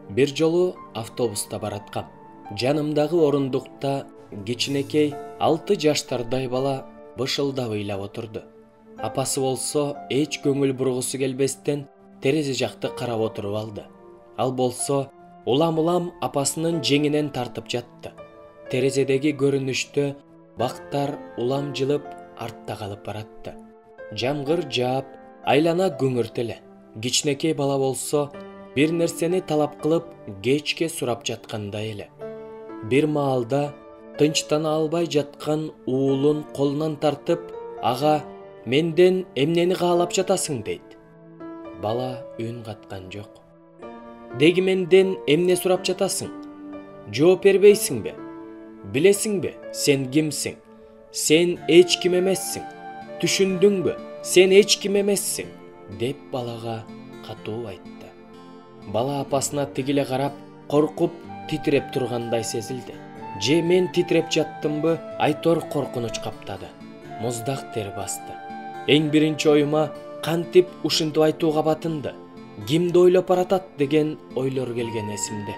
Бир жолу автобуста бараткам. Жанымдагы орундукта кичинекей 6 жаштардай бала бышылдап ыйлап отурду. Апасы болсо эч көңүл бургусу келбестен терезе жакты карап отуруп алды. Ал болсо улам-улам апасынын жеңинен тартып жатты. Терезедеги көрүнүштө бактар улам жылып артта калып баратты. Жамгыр жаап, айлана күңүрт эле. Кичинекей бала болсо бир нерсени талап кылып кечке сурап жаткандай эле. Бир маалда тынчтана албай жаткан уулун колунан тартып, ага менден эмнени каалап жатасың дейт. Бала үн каткан жок. Деги менден эмне сурап жатасың? Жооп бербейсиңби? Билесиңби, сен кимсиң? Сен эч ким эмессиң. Түшүндүңбү? Сен эч ким эмессиң, деп балага катуу айтты. Бала апасына тигиле карап, коркуп, титиреп тургандай сезилди. Же мен титиреп жаттымбы, айтор коркунуч каптады. Муздак тер басты. Эң биринчи оюма кантип ушинтип айтууга батынды? Кимди ойлоп баратат деген ойлор келген эсимде.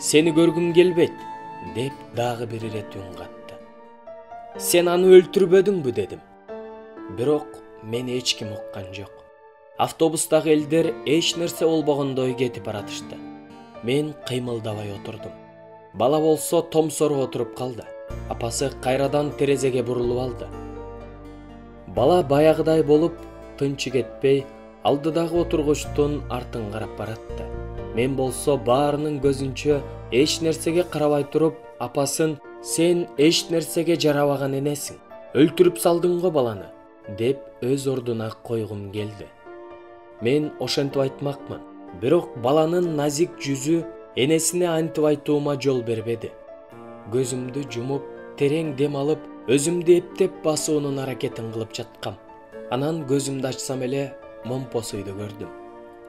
Сени көргүм келбейт, деп дагы бир ирет үн катты. Сен аны өлтүрбөдүңбү дедим. Бирок мени эч ким уккан жок. Автобустагы элдер эч нерсе болбогондой кетип баратышты. Мен кыймылдабай отурдум. Бала болсо томсоруп отуруп калды. Апасы кайрадан терезеге бурулуп алды. Бала баягыдай болуп, тынчы кетпей, алдыдагы отургучтун артын карап баратты. Мен болсо баарынын көзүнчө эч нерсеге карабай туруп, апасын "Сен эч нерсеге жарабаган энесиң. Өлтүрүп салдың го баланы", деп өз ордуна койгум келди. Мен ошентип айтмакмын, бирок баланын назик жүзү энесине антип айтуума жол бербеди. Көзүмдү жумуп, терең дем алып, өзүмдү эптеп басуунун аракетин кылып жаткам. Анан көзүмдү ачсам эле Момпосуйду көрдүм.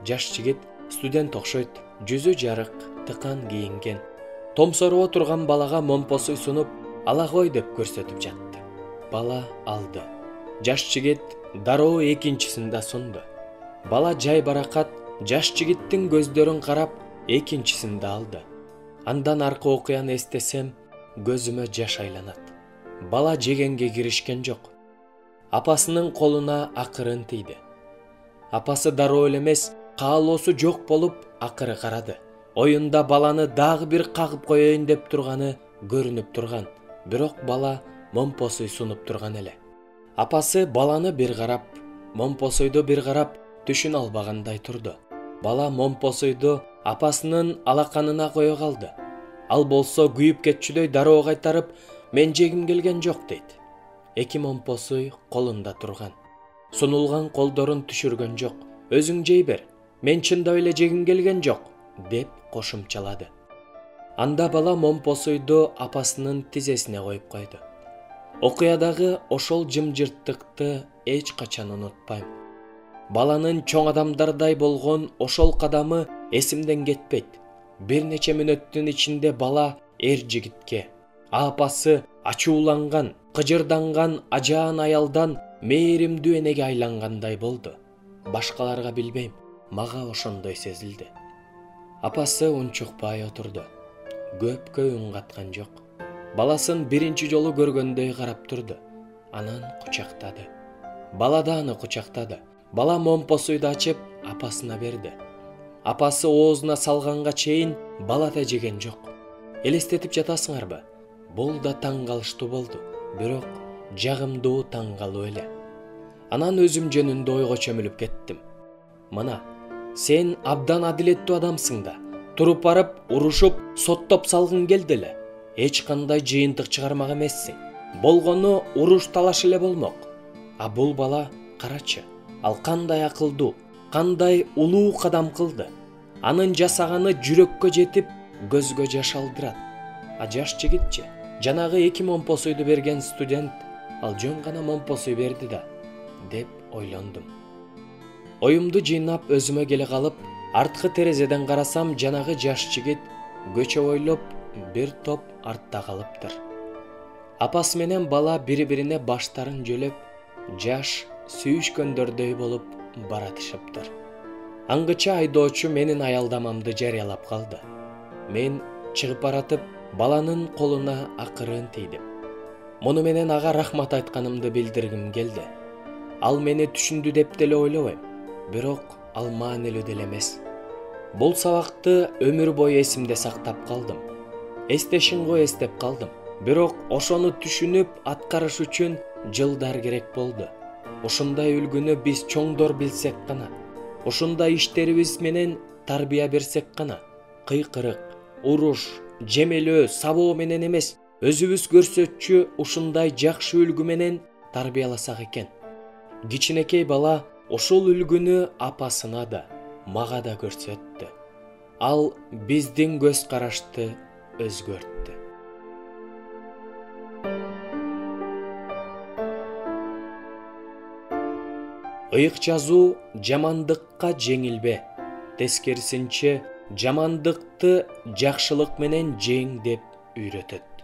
Жаш жигит, студент окшойт, жүзү жарык, тыкан кийинген. Томсоруп отурган балага Момпосуй сунуп, "Ала кой" деп көрсөтүп жатты. Бала алды. Жаш жигит дароо экинчисин да сунду. Бала жай баракат жаш жигиттин көздөрүн карап, экинчисин да алды. Андан аркы окуяны эстесем, көзүмө жаш айланат. Бала жегенге киришкен жок. Апасынын колуна акырын тийди. Апасы дароо эле эмес, каалоосу жок болуп, акыры карады. Оюнда баланы дагы бир кагып коеюн деп турганы көрүнүп турган. Бирок бала Момпосуй сунуп турган эле. Апасы баланы бир карап, Момпосуйду бир карап, түшүн албагандай турду. Бала Момпосуйду апасынын алаканына кое калды. Ал болсо күйүп кетчүдөй дароо кайтарып, "Мен жегим келген жок" дейт. Эки Момпосуй колунда турган. Сунулган колдорун түшүргөн жок. "Өзүң жей бер, мен чындап эле жегим келген жок", деп кошумчалады. Анда бала Момпосуйду апасынын тизесине коюп койду. Окуядагы ошол жымжырттыкты эч качан унутпайм. Баланын чоң адамдардай болгон ошол кадамы эсимден кетпейт. Бир нече мүнөттүн ичинде бала жигитке, апасы ачууланган, кыжырданган ажаан аялдан мээримдүү энеге айлангандай болду. Башкаларга билбейм, мага ошондой сезилди. Апасы унчукпай отурду. Көпкө үн каткан жок. Баласын биринчи жолу көргөндөй карап турду. Анан кучактады. Бала да аны кучактады. Бала Момпосуйду ачып, апасына берди. Апасы оозуна салганга чейин бала да жеген жок. Элестетип жатасыңарбы? Бул да таң калыштуу болду, бирок жагымдуу таң калуу эле. Анан өзүм жөнүндө ойго чөмүлүп кеттим. Мына, сен абдан адилеттүү адамсың да. Туруп барып, урушуп, соттоп салгың келди эле. Эч кандай жыйынтык чыгармак эмессиң. Болгону уруш талаш эле болмок. А бул бала, карачы, ал кандай акылдуу, кандай улуу кадам кылды. Анын жасаганы жүрөккө жетип, көзгө жаш алдырат. А жаш жигитчи, жанагы эки Момпосуйду берген студент, ал жөн гана Момпосуй берди да, деп ойлондум. Оюмду жыйнап өзүмө келе калып, арткы терезеден карасам, жанагы жаш жигит көчө бойлоп бир топ артта калыптыр. Апасы менен бала бири-бирине баштарын жөлөп, жаш сүйүшкөндөрдөй болуп баратышыптыр. Аңгыча айдоочу менин аялдамамды жарыялап калды. Мен чыгып баратып, баланын колуна акырын тийдим. Муну менен ага рахмат айтканымды билдиргим келди. Ал мени түшүндү деп деле ойлобойм, бирок ал маанилүү деле эмес. Бул сабакты өмүр бою эсимде сактап калдым. Эстешин го эстеп калдым. Бирок ошону түшүнүп аткарыш үчүн жылдар керек болду. Ушундай үлгүнү биз чоңдор билсек гана, ушундай иштерибиз менен тарбия берсек гана, кыйкырык, уруш, жемелөө, сабоо менен эмес, өзүбүз көрсөтчү ушундай жакшы үлгү менен тарбияласак экен. Кичинекей бала ушул үлгүнү апасына да, мага да көрсөттү. Ал биздин көз карашты өзгөрттү. Ыйык жазуу жамандыкка жеңилбе, тескерисинче жамандыкты жакшылык менен жең деп үйрөтөт.